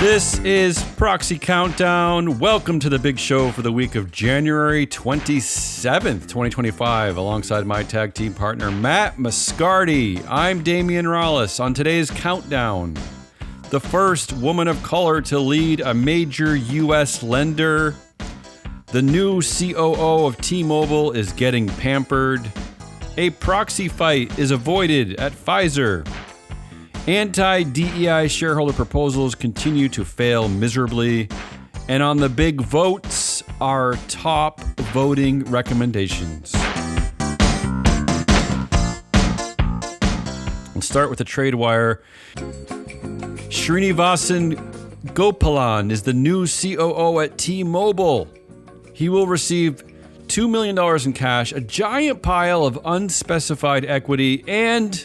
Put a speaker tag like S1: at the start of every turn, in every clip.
S1: This is Proxy Countdown. Welcome to the big show for the week of January 27th, 2025, alongside my tag team partner, Matt Moscardi. I'm Damion Rallis. On today's countdown, the first woman of color to lead a major U.S. lender. The new COO of T-Mobile is getting pampered. A proxy fight is avoided at Pfizer. Anti-DEI shareholder proposals continue to fail miserably. And on the big votes, our top voting recommendations. We'll start with the trade wire. Srinivasan Gopalan is the new COO at T-Mobile. He will receive $2 million in cash, a giant pile of unspecified equity, and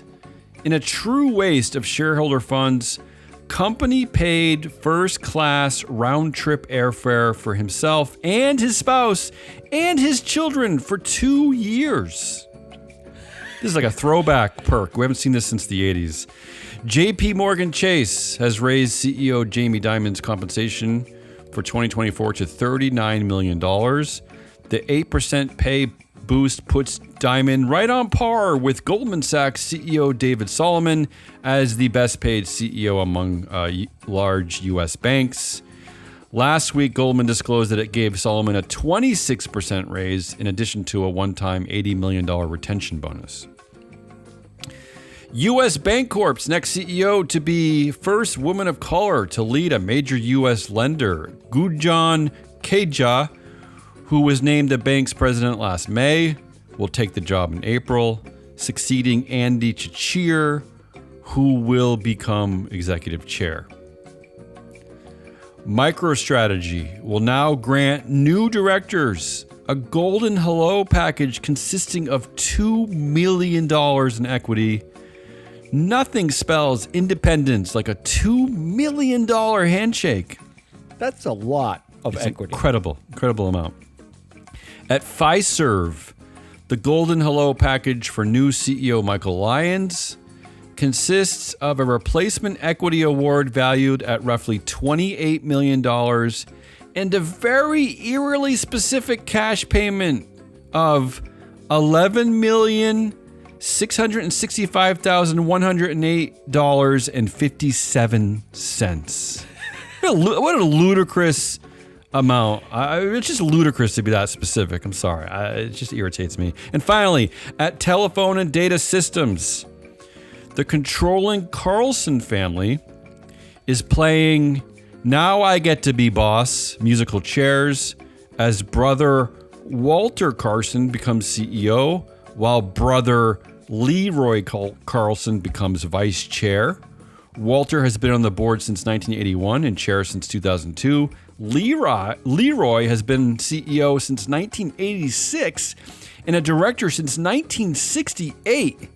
S1: in a true waste of shareholder funds, company-paid first-class round-trip airfare for himself and his spouse and his children for 2 years. This is like a throwback perk. We haven't seen this since the 80s. JP Morgan Chase has raised CEO Jamie Dimon's compensation for 2024 to $39 million. The 8% pay boost puts Damion right on par with Goldman Sachs CEO David Solomon as the best paid CEO among large U.S. banks. Last week, Goldman disclosed that it gave Solomon a 26% raise in addition to a one-time $80 million retention bonus. U.S. Bancorp's next CEO to be first woman of color to lead a major U.S. lender, Gunjan Keja, who was named the bank's president last May, will take the job in April, succeeding Andy Chachir, who will become executive chair. MicroStrategy will now grant new directors a golden hello package consisting of $2 million in equity. Nothing spells independence like a $2 million handshake.
S2: That's a lot of equity.
S1: Incredible amount. At Pfizer, the Golden Hello package for new CEO Michael Lyons consists of a replacement equity award valued at roughly $28 million and a very eerily specific cash payment of $11,665,108.57. What a ludicrous amount. It's just ludicrous to be that specific. I'm sorry. It just irritates me. And finally, at Telephone and Data Systems, the controlling Carlson family is playing Now I Get to Be Boss musical chairs as brother Walter Carlson becomes CEO, while brother Leroy Carlson becomes vice chair. Walter has been on the board since 1981 and chair since 2002. Leroy has been CEO since 1986 and a director since 1968.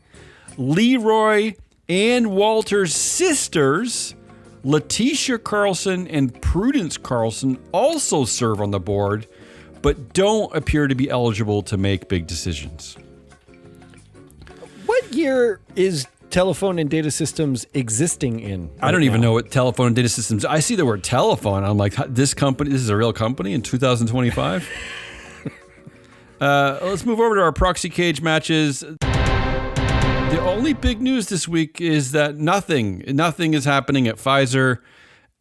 S1: Leroy and Walter's sisters, Letitia Carlson and Prudence Carlson, also serve on the board, but don't appear to be eligible to make big decisions.
S2: What year is Telephone and Data Systems existing in?
S1: I don't even know what Telephone and Data Systems. I see the word telephone. I'm like, this is a real company in 2025. Let's move over to our proxy cage matches. The only big news this week is that nothing is happening at Pfizer.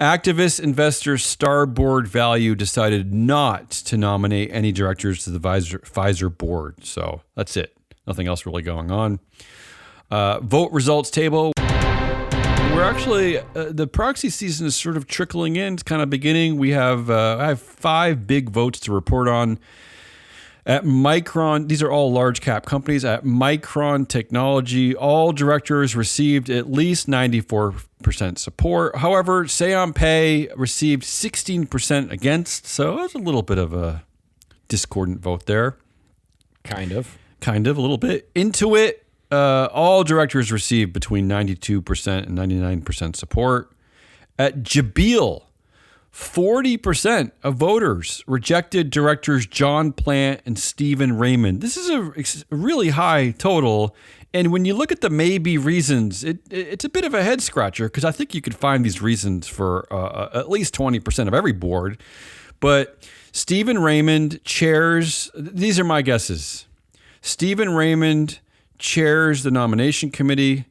S1: Activist investor Starboard Value decided not to nominate any directors to the Pfizer board. So that's it. Nothing else really going on. Vote results table. We're actually, the proxy season is sort of trickling in. It's kind of beginning. I have 5 big votes to report on. At Micron, these are all large cap companies. At Micron Technology, all directors received at least 94% support. However, SeonPay received 16% against. So there's a little bit of a discordant vote there.
S2: Kind of,
S1: a little bit. Intuit, all directors received between 92% and 99% support. At Jabil, 40% of voters rejected directors John Plant and Stephen Raymund. This is a really high total. And when you look at the maybe reasons, it's a bit of a head scratcher because I think you could find these reasons for at least 20% of every board. But Stephen Raymund chairs, these are my guesses. Stephen Raymund chairs the nomination committee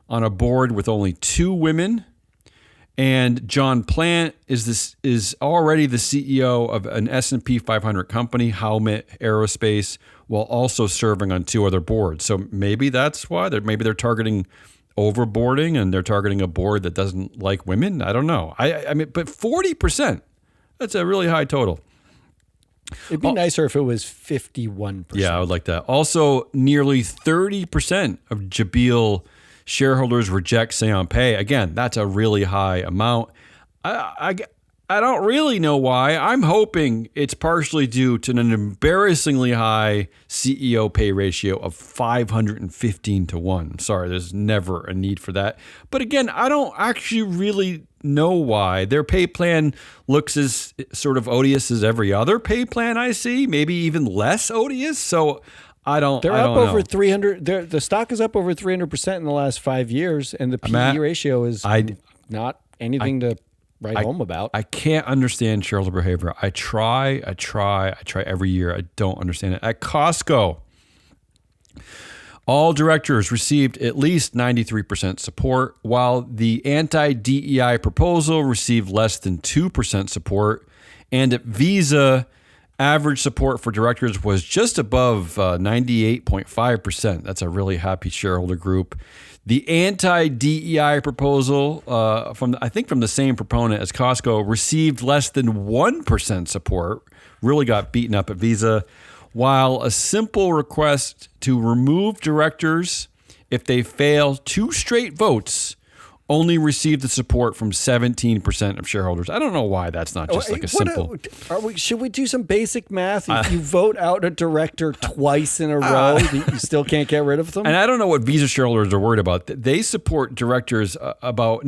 S1: on a board with only 2 women. And John Plant is already the CEO of an S&P 500 company, Howmet Aerospace, while also serving on 2 other boards. So maybe that's why they're targeting overboarding and they're targeting a board that doesn't like women. I don't know. I mean, but 40%, that's a really high total.
S2: It'd be nicer if it was 51%.
S1: Yeah, I would like that. Also, nearly 30% of Jabil shareholders reject say on pay. Again, that's a really high amount. I don't really know why. I'm hoping it's partially due to an embarrassingly high CEO pay ratio of 515 to 1. Sorry, there's never a need for that. But again, I don't actually really know why. Their pay plan looks as sort of odious as every other pay plan I see, maybe even less odious. So I don't know.
S2: Over 300. The stock is up over 300% in the last 5 years, and the PE ratio is not anything to write home about.
S1: I can't understand shareholder behavior. I try every year. I don't understand it. At Costco, all directors received at least 93% support, while the anti-DEI proposal received less than 2% support. And at Visa, average support for directors was just above 98.5%. That's a really happy shareholder group. The anti-DEI proposal from the same proponent as Costco received less than 1% support, really got beaten up at Visa, while a simple request to remove directors if they fail 2 straight votes only received the support from 17% of shareholders. I don't know why that's not just like a simple...
S2: Should we do some basic math? If you vote out a director twice in a row, you still can't get rid of them?
S1: And I don't know what Visa shareholders are worried about. They support directors about,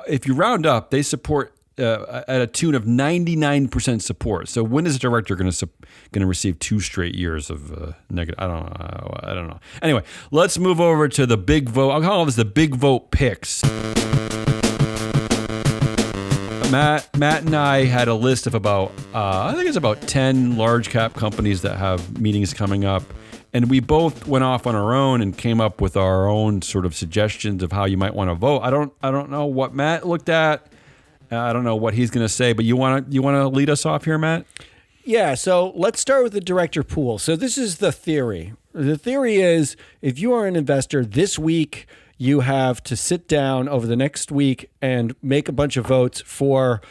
S1: if you round up, they support at a tune of 99% support. So when is a director going to receive 2 straight years of negative? I don't know. Anyway, let's move over to the big vote. I'll call this the big vote picks. Matt and I had a list of about, I think it's about 10 large cap companies that have meetings coming up. And we both went off on our own and came up with our own sort of suggestions of how you might want to vote. I don't know what Matt looked at. I don't know what he's going to say, but you want to lead us off here, Matt?
S2: Yeah, so let's start with the director pool. So this is the theory. The theory is if you are an investor this week, you have to sit down over the next week and make a bunch of votes for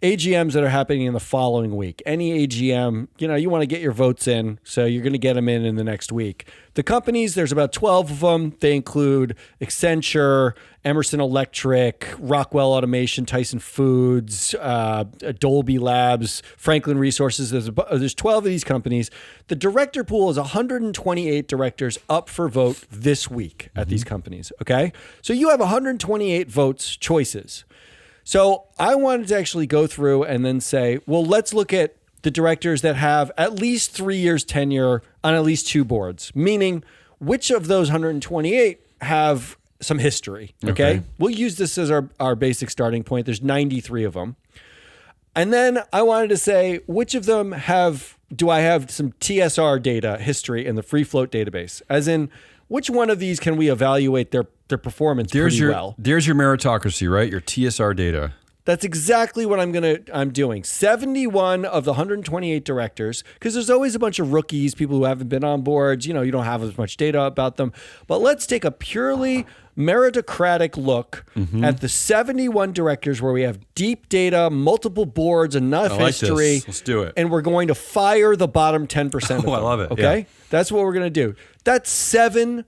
S2: AGMs that are happening in the following week. Any AGM, you want to get your votes in, so you're going to get them in the next week. The companies, there's about 12 of them. They include Accenture, Emerson Electric, Rockwell Automation, Tyson Foods, Dolby Labs, Franklin Resources. There's 12 of these companies. The director pool is 128 directors up for vote this week at these companies, okay? So you have 128 choices. So I wanted to actually go through and then say, well, let's look at the directors that have at least 3 years tenure on at least 2 boards, meaning which of those 128 have some history, okay? We'll use this as our basic starting point. There's 93 of them. And then I wanted to say, which of them do I have some TSR data history in the free float database? As in, which one of these can we evaluate their performance pretty well?
S1: There's your meritocracy, right? Your TSR data.
S2: That's exactly what I'm doing. 71 of the 128 directors, because there's always a bunch of rookies, people who haven't been on boards. You don't have as much data about them. But let's take a purely meritocratic look at the 71 directors where we have deep data, multiple boards, enough history.
S1: Let's do it.
S2: And we're going to fire the bottom 10% of them.
S1: I love it.
S2: Okay?
S1: Yeah.
S2: That's what we're going to do. That's 7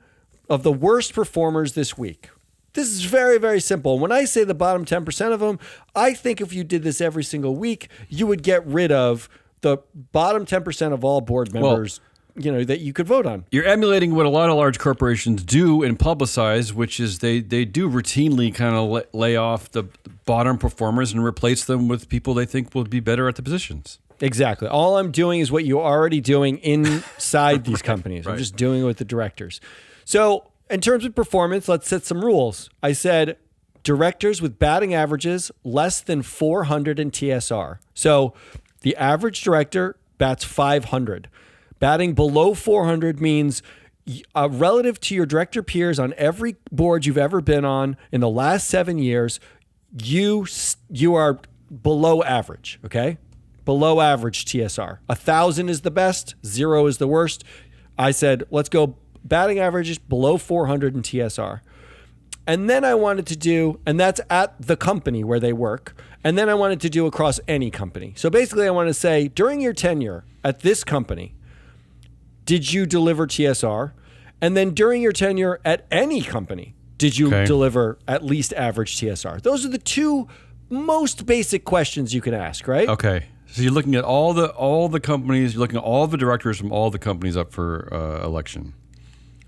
S2: of the worst performers this week. This is very, very simple. When I say the bottom 10% of them, I think if you did this every single week, you would get rid of the bottom 10% of all board members, that you could vote on.
S1: You're emulating what a lot of large corporations do and publicize, which is they do routinely kind of lay off the bottom performers and replace them with people they think will be better at the positions.
S2: Exactly. All I'm doing is what you're already doing inside these companies. I'm just doing it with the directors. So in terms of performance, let's set some rules. I said directors with batting averages less than 400 in TSR. So the average director bats 500. Batting below 400 means relative to your director peers on every board you've ever been on in the last 7 years, you are below average, okay? Below average TSR. 1,000 is the best, 0 is the worst. I said, let's go batting averages below 400 in TSR. And then I wanted to do, and that's at the company where they work, and then I wanted to do across any company. So basically I want to say, during your tenure at this company, did you deliver TSR? And then during your tenure at any company, did you deliver at least average TSR? Those are the two most basic questions you can ask, right?
S1: Okay. So you're looking at all the companies, you're looking at all the directors from all the companies up for election.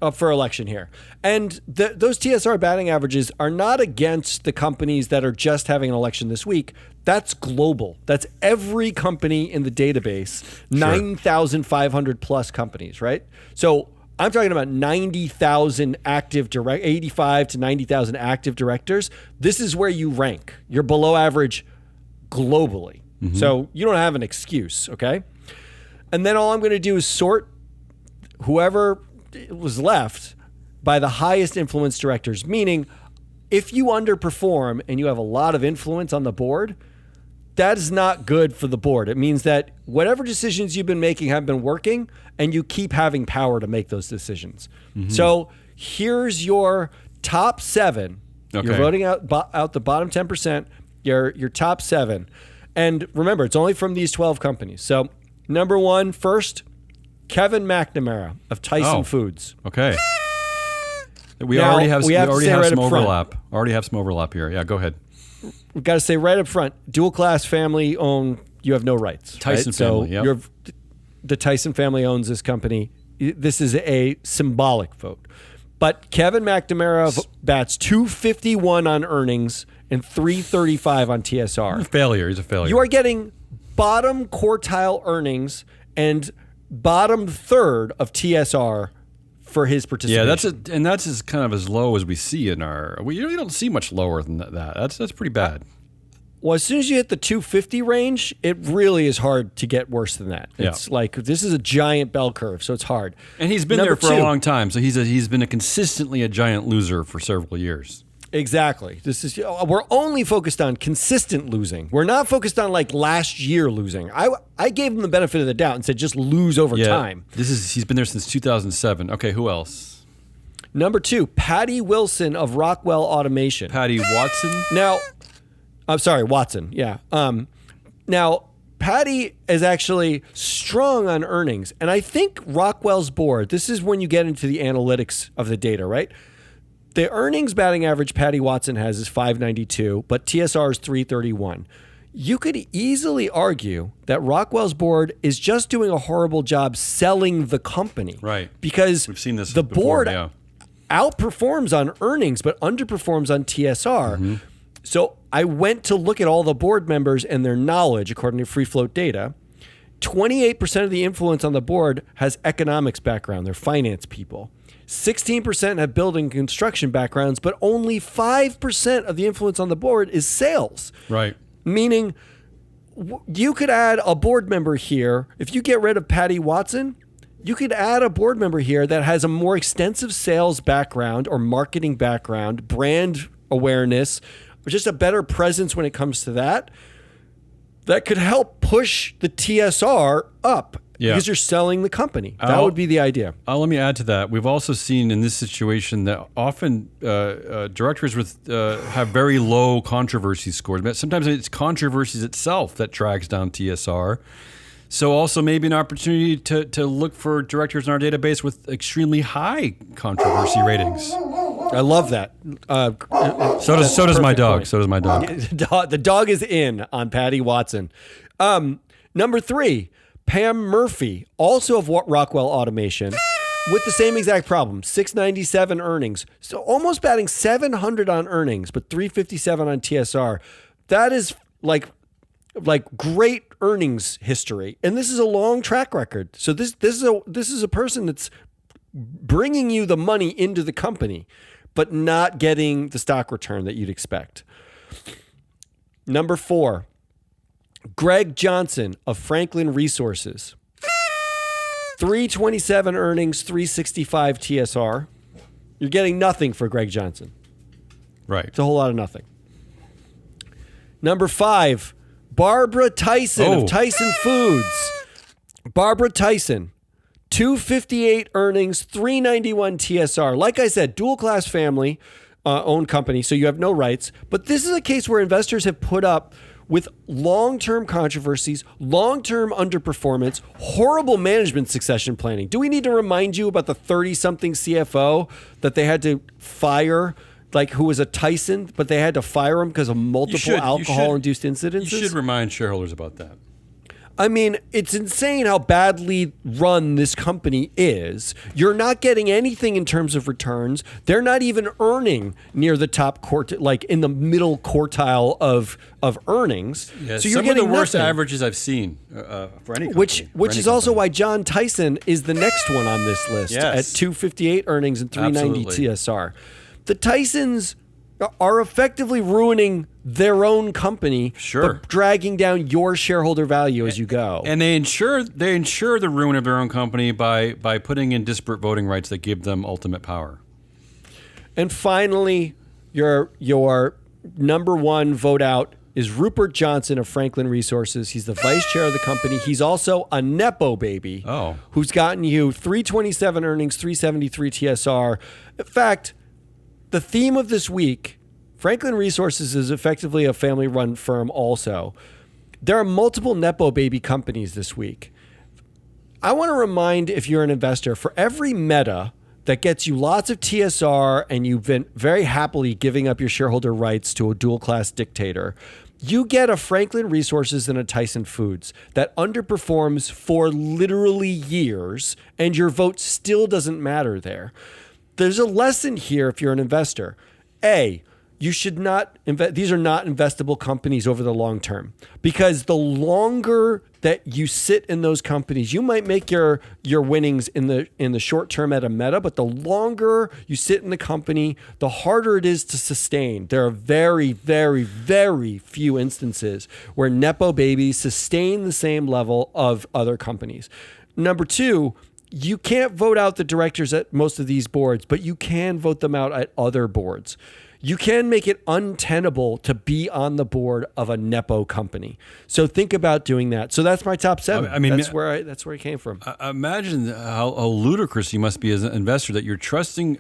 S2: Up for election here. And those TSR batting averages are not against the companies that are just having an election this week. That's global. That's every company in the database, 9,500 plus companies, right? So I'm talking about 90,000 active 85 to 90,000 active directors. This is where you rank. You're below average globally. Mm-hmm. So you don't have an excuse, okay? And then all I'm going to do is sort whoever was left by the highest influence directors, meaning if you underperform and you have a lot of influence on the board, that is not good for the board. It means that whatever decisions you've been making have been working and you keep having power to make those decisions. Mm-hmm. So here's your top 7. Okay. You're voting out the bottom 10%, your top 7. And remember, it's only from these 12 companies. So number 1, first, Kevin McNamara of Tyson Foods.
S1: Okay. We already have some overlap. Already have some overlap here. Yeah, go ahead.
S2: We've got to say right up front, dual class family owned, you have no rights.
S1: Tyson family,
S2: yeah. The Tyson family owns this company. This is a symbolic vote. But Kevin McNamara bats 251 on earnings and 335 on TSR.
S1: He's a failure.
S2: You are getting bottom quartile earnings and bottom third of TSR for his participation.
S1: Yeah, that's as kind of as low as we see in our. We don't see much lower than that. That's pretty bad.
S2: Well, as soon as you hit the 250 range, it really is hard to get worse than that. It's like this is a giant bell curve, so it's hard.
S1: And he's been there for a long time, so he's been consistently a giant loser for several years.
S2: Exactly. We're only focused on consistent losing. We're not focused on like last year losing. I gave him the benefit of the doubt and said just lose over time.
S1: He's been there since 2007. Okay, who else?
S2: Number 2, Patty Wilson of Rockwell Automation.
S1: Patty Watson?
S2: Now, I'm sorry, Watson. Yeah. Now, Patty is actually strong on earnings. And I think Rockwell's board, this is when you get into the analytics of the data, right? The earnings batting average Patty Watson has is 592, but TSR is 331. You could easily argue that Rockwell's board is just doing a horrible job selling the company.
S1: Right.
S2: Because
S1: we've seen this
S2: the
S1: before,
S2: board outperforms on earnings, but underperforms on TSR. Mm-hmm. So I went to look at all the board members and their knowledge according to free float data. 28% of the influence on the board has economics background. They're finance people. 16% have building construction backgrounds, but only 5% of the influence on the board is sales.
S1: Right.
S2: Meaning you could add a board member here. If you get rid of Patty Watson, you could add a board member here that has a more extensive sales background or marketing background, brand awareness, or just a better presence when it comes to that. That could help push the TSR up. Yeah. Because you're selling the company. That would be the idea.
S1: Let me add to that. We've also seen in this situation that often directors have very low controversy scores. But sometimes it's controversies itself that drags down TSR. So also maybe an opportunity to look for directors in our database with extremely high controversy ratings.
S2: I love that.
S1: So does my dog. So does my dog.
S2: The dog is in on Patty Watson. Number 3. Pam Murphy, also of Rockwell Automation, with the same exact problem, 697 earnings. So almost batting 700 on earnings, but 357 on TSR. That is like great earnings history, and this is a long track record. So this is a person that's bringing you the money into the company, but not getting the stock return that you'd expect. Number 4, Greg Johnson of Franklin Resources. 327 earnings, 365 TSR. You're getting nothing for Greg Johnson.
S1: Right.
S2: It's a whole lot of nothing. Number 5, Barbara Tyson of Tyson Foods. Barbara Tyson, 258 earnings, 391 TSR. Like I said, dual class family owned company, so you have no rights. But this is a case where investors have put up with long-term controversies, long-term underperformance, horrible management succession planning. Do we need to remind you about the 30-something CFO that they had to fire, like who was a Tyson, but they had to fire him because of multiple alcohol-induced incidences?
S1: You should remind shareholders about that.
S2: I mean, it's insane how badly run this company is. You're not getting anything in terms of returns. They're not even earning near the top like in the middle quartile of earnings.
S1: Yeah,
S2: so you're
S1: some
S2: getting
S1: of the worst
S2: nothing.
S1: Averages I've seen for any company.
S2: Which is also why John Tyson is the next one on this list at 258 earnings and 390 TSR. The Tysons are effectively ruining their own company, but dragging down your shareholder value as you go.
S1: And they ensure the ruin of their own company by putting in disparate voting rights that give them ultimate power.
S2: And finally, your number 1 vote out is Rupert Johnson of Franklin Resources. He's the vice chair of the company. He's also a Nepo baby who's gotten you 327 earnings, 373 TSR. In fact, the theme of this week, Franklin Resources is effectively a family-run firm also. There are multiple Nepo baby companies this week. I want to remind, if you're an investor, for every Meta that gets you lots of TSR and you've been very happily giving up your shareholder rights to a dual-class dictator, you get a Franklin Resources and a Tyson Foods that underperforms for literally years, and your vote still doesn't matter there. There's a lesson here if you're an investor. A, you should not invest. These are not investable companies over the long term, because the longer that you sit in those companies, you might make your winnings in the short term at a Meta, but the longer you sit in the company, the harder it is to sustain. There are very, very, very few instances where Nepo babies sustain the same level of other companies. Number 2, you can't vote out the directors at most of these boards, but you can vote them out at other boards. You can make it untenable to be on the board of a Nepo company. So think about doing that. So that's my top 7. I mean, that's where I came from.
S1: Imagine how ludicrous you must be as an investor that you're trusting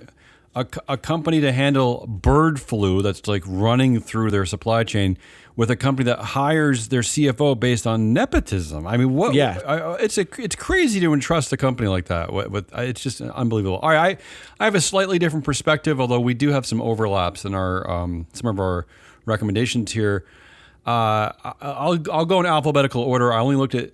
S1: a company to handle bird flu that's like running through their supply chain with a company that hires their CFO based on nepotism. I mean, what? Yeah, it's crazy to entrust a company like that. It's just unbelievable. All right, I have a slightly different perspective, although we do have some overlaps in our some of our recommendations here. I'll go in alphabetical order. I only looked at.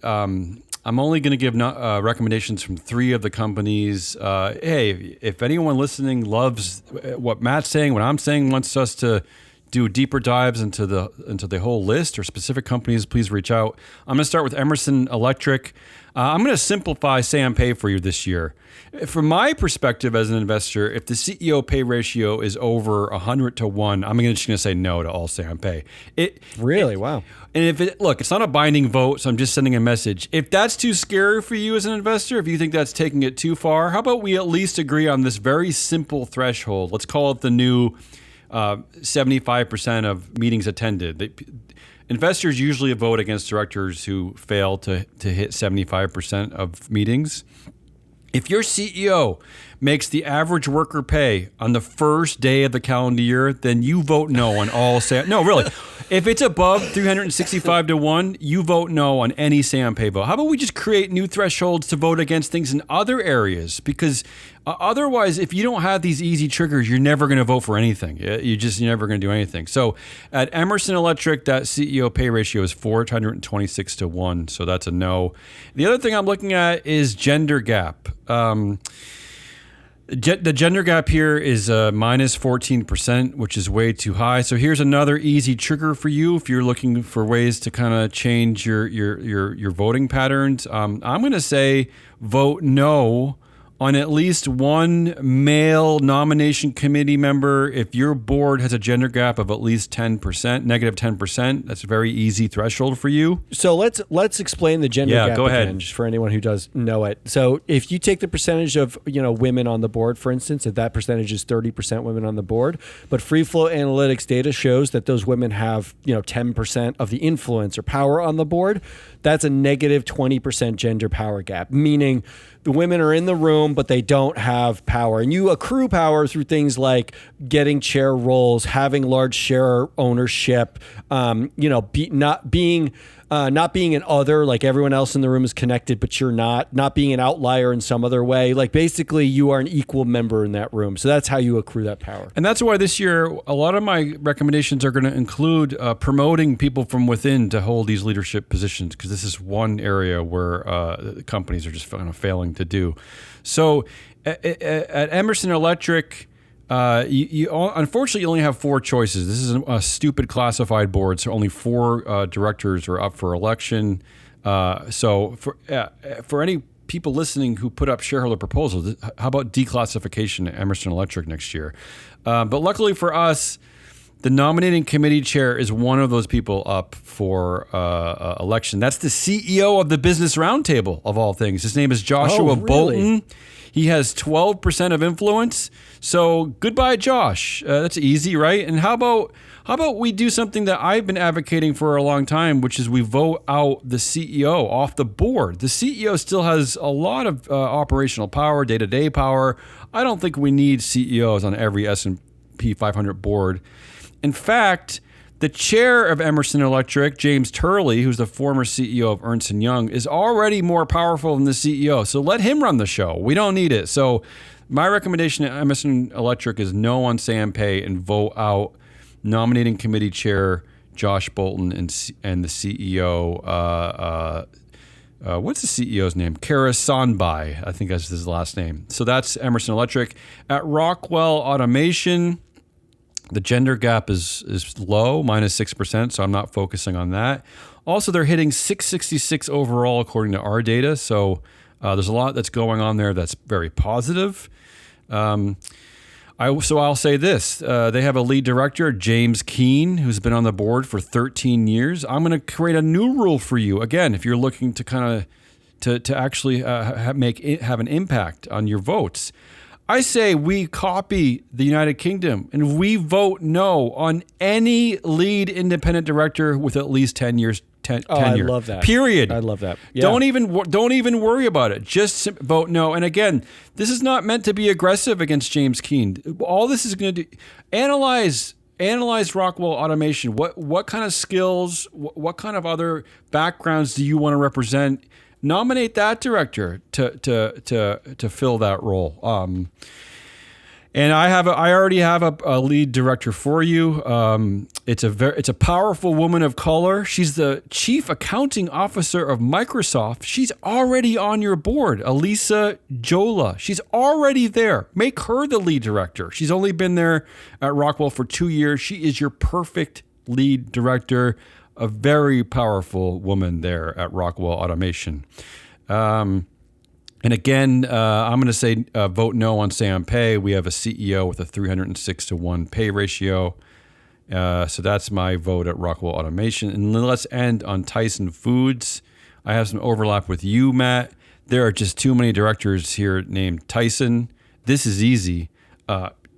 S1: I'm only going to give recommendations from 3 of the companies. Hey, if anyone listening loves what Matt's saying, what I'm saying, wants us to do deeper dives into the whole list or specific companies, please reach out. I'm going to start with Emerson Electric. I'm going to simplify say on pay for you this year. From my perspective as an investor, if the CEO pay ratio is over 100 to 1, I'm just going to say no to all say on pay.
S2: Wow.
S1: And it's not a binding vote, so I'm just sending a message. If that's too scary for you as an investor, if you think that's taking it too far, how about we at least agree on this very simple threshold? Let's call it the new 75% of meetings attended. Investors usually vote against directors who fail to hit 75% of meetings. If your CEO makes the average worker pay on the first day of the calendar year, then you vote no on all say. No, really. If it's above 365 to 1, you vote no on any say on pay vote. How about we just create new thresholds to vote against things in other areas? Because otherwise, if you don't have these easy triggers, you're never going to vote for anything. You're never going to do anything. So at Emerson Electric, that CEO pay ratio is 426 to 1. So that's a no. The other thing I'm looking at is gender gap. The gender gap here is minus 14%, which is way too high. So here's another easy trigger for you if you're looking for ways to kind of change your voting patterns. I'm going to say vote no on at least one male nomination committee member if your board has a gender gap of at least 10%, negative 10%. That's a very easy threshold for you.
S2: So let's explain the gender gap
S1: go ahead.
S2: again, just for anyone who does know it. So if you take the percentage of women on the board, for instance, if that percentage is 30% women on the board, but free flow analytics data shows that those women have 10% of the influence or power on the board, that's a negative 20% gender power gap, meaning the women are in the room, but they don't have power. And you accrue power through things like getting chair roles, having large share ownership, not being an other, like everyone else in the room is connected, but you're not being an outlier in some other way. Like basically you are an equal member in that room. So that's how you accrue that power.
S1: And that's why this year, a lot of my recommendations are going to include promoting people from within to hold these leadership positions, because this is one area where companies are just kind of failing to do. So at Emerson Electric, you unfortunately only have 4 choices. This is a stupid classified board, so only 4 directors are up for election. So for any people listening who put up shareholder proposals, how about declassification at Emerson Electric next year? But luckily for us, the nominating committee chair is one of those people up for election. That's the CEO of the Business Roundtable, of all things. His name is Joshua Bolton. He has 12% of influence. So goodbye, Josh. That's easy, right? And how about we do something that I've been advocating for a long time, which is we vote out the CEO off the board. The CEO still has a lot of operational power, day-to-day power. I don't think we need CEOs on every S&P 500 board. In fact, the chair of Emerson Electric, James Turley, who's the former CEO of Ernst & Young, is already more powerful than the CEO. So let him run the show. We don't need it. So my recommendation at Emerson Electric is no on Sam Pay and vote out nominating committee chair Josh Bolton and the CEO. What's the CEO's name? Karasanbai, I think that's his last name. So that's Emerson Electric. At Rockwell Automation, the gender gap is low, minus 6%, so I'm not focusing on that. Also, they're hitting 666 overall according to our data, so there's a lot that's going on there that's very positive. I'll say this. They have a lead director, James Keane, who's been on the board for 13 years. I'm going to create a new rule for you. Again, if you're looking to kind of to actually have an impact on your votes, I say we copy the United Kingdom and we vote no on any lead independent director with at least 10 years tenure.
S2: I love that.
S1: Period.
S2: I love that. Yeah.
S1: Don't even worry about it. Just vote no. And again, this is not meant to be aggressive against James Keane. All this is going to do, analyze Rockwell Automation. What kind of skills, what kind of other backgrounds do you want to represent? Nominate that director to fill that role. And I already have a lead director for you. It's a powerful woman of color. She's the chief accounting officer of Microsoft. She's already on your board, Elisa Jola. She's already there. Make her the lead director. She's only been there at Rockwell for 2 years. She is your perfect lead director. A very powerful woman there at Rockwell Automation. And again, I'm going to say vote no on Sam Pay. We have a CEO with a 306-to-1 pay ratio. So that's my vote at Rockwell Automation. And then let's end on Tyson Foods. I have some overlap with you, Matt. There are just too many directors here named Tyson. This is easy.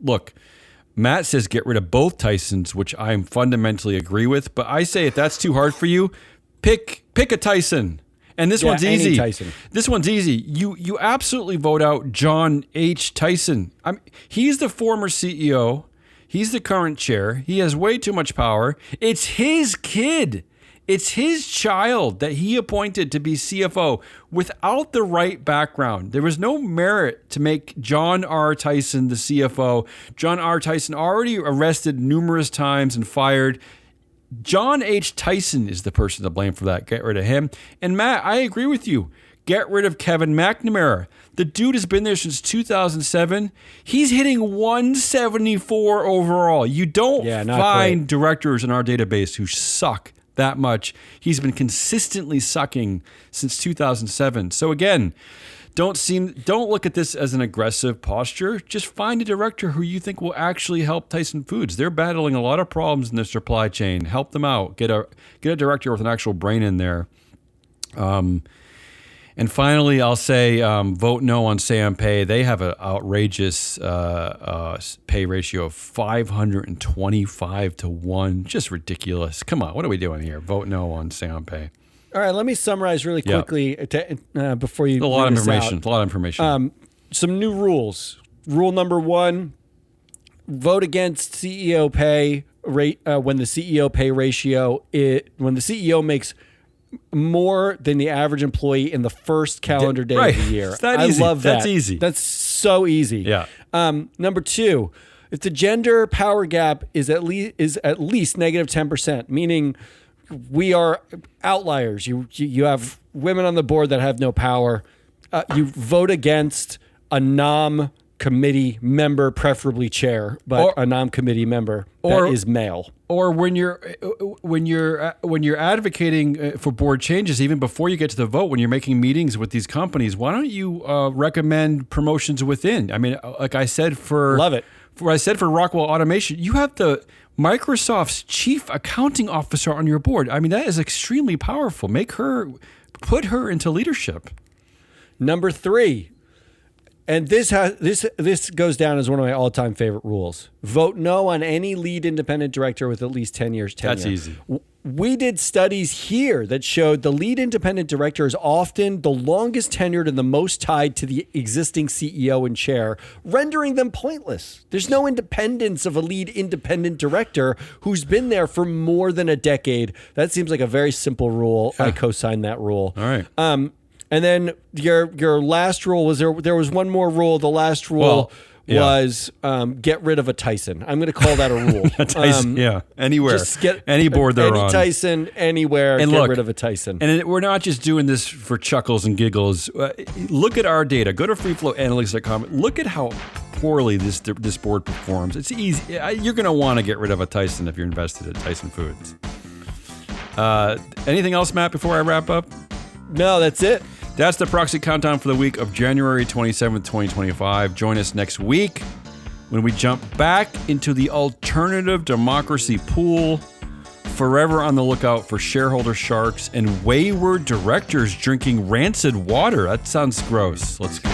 S1: Look, Matt says get rid of both Tysons, which I fundamentally agree with. But I say if that's too hard for you, pick a Tyson. And this one's easy.
S2: Tyson.
S1: This one's easy. You absolutely vote out John H. Tyson. He's the former CEO. He's the current chair. He has way too much power. It's his kid. It's his child that he appointed to be CFO without the right background. There was no merit to make John R. Tyson the CFO. John R. Tyson already arrested numerous times and fired. John H. Tyson is the person to blame for that. Get rid of him. And Matt, I agree with you. Get rid of Kevin McNamara. The dude has been there since 2007. He's hitting 174 overall. You don't find directors in our database who suck that much. He's been consistently sucking since 2007. So again, don't look at this as an aggressive posture. Just find a director who you think will actually help Tyson Foods. They're battling a lot of problems in their supply chain. Help them out. Get a director with an actual brain in there. And finally, I'll say vote no on Sam Pay. They have an outrageous pay ratio of 525 to 1. Just ridiculous. Come on, what are we doing here? Vote no on Sam Pay.
S2: All right, let me summarize really quickly before you.
S1: A lot of information.
S2: Some new rules. Rule number 1: vote against CEO pay rate when the CEO pay ratio when the CEO makes more than the average employee in the first calendar day of the year.
S1: I love that.
S2: That's easy. That's so easy.
S1: Yeah.
S2: Number 2: if the gender power gap is at least negative 10%, meaning we are outliers. You have women on the board that have no power. You vote against a committee member, preferably chair, but a committee member that is male.
S1: Or when you're advocating for board changes, even before you get to the vote, when you're making meetings with these companies, why don't you recommend promotions within? I mean, like I said for Rockwell Automation, you have Microsoft's chief accounting officer on your board. I mean, that is extremely powerful. Put her into leadership.
S2: Number 3, and this goes down as one of my all-time favorite rules. Vote no on any lead independent director with at least 10 years tenure.
S1: That's easy.
S2: We did studies here that showed the lead independent director is often the longest tenured and the most tied to the existing CEO and chair, rendering them pointless. There's no independence of a lead independent director who's been there for more than a decade. That seems like a very simple rule. I co-sign that rule.
S1: All right.
S2: And then your last rule was there was one more rule. The last rule was get rid of a Tyson. I'm going to call that a rule.
S1: A Tyson, anywhere.
S2: Just get
S1: any board they're on.
S2: Any Tyson, anywhere, and get rid of a Tyson.
S1: And we're not just doing this for chuckles and giggles. Look at our data. Go to freeflowanalytics.com. Look at how poorly this board performs. It's easy. You're going to want to get rid of a Tyson if you're invested in Tyson Foods. Anything else, Matt, before I wrap up?
S2: No, that's it.
S1: That's the Proxy Countdown for the week of January 27th, 2025. Join us next week when we jump back into the alternative democracy pool. Forever on the lookout for shareholder sharks and wayward directors drinking rancid water. That sounds gross. Let's go.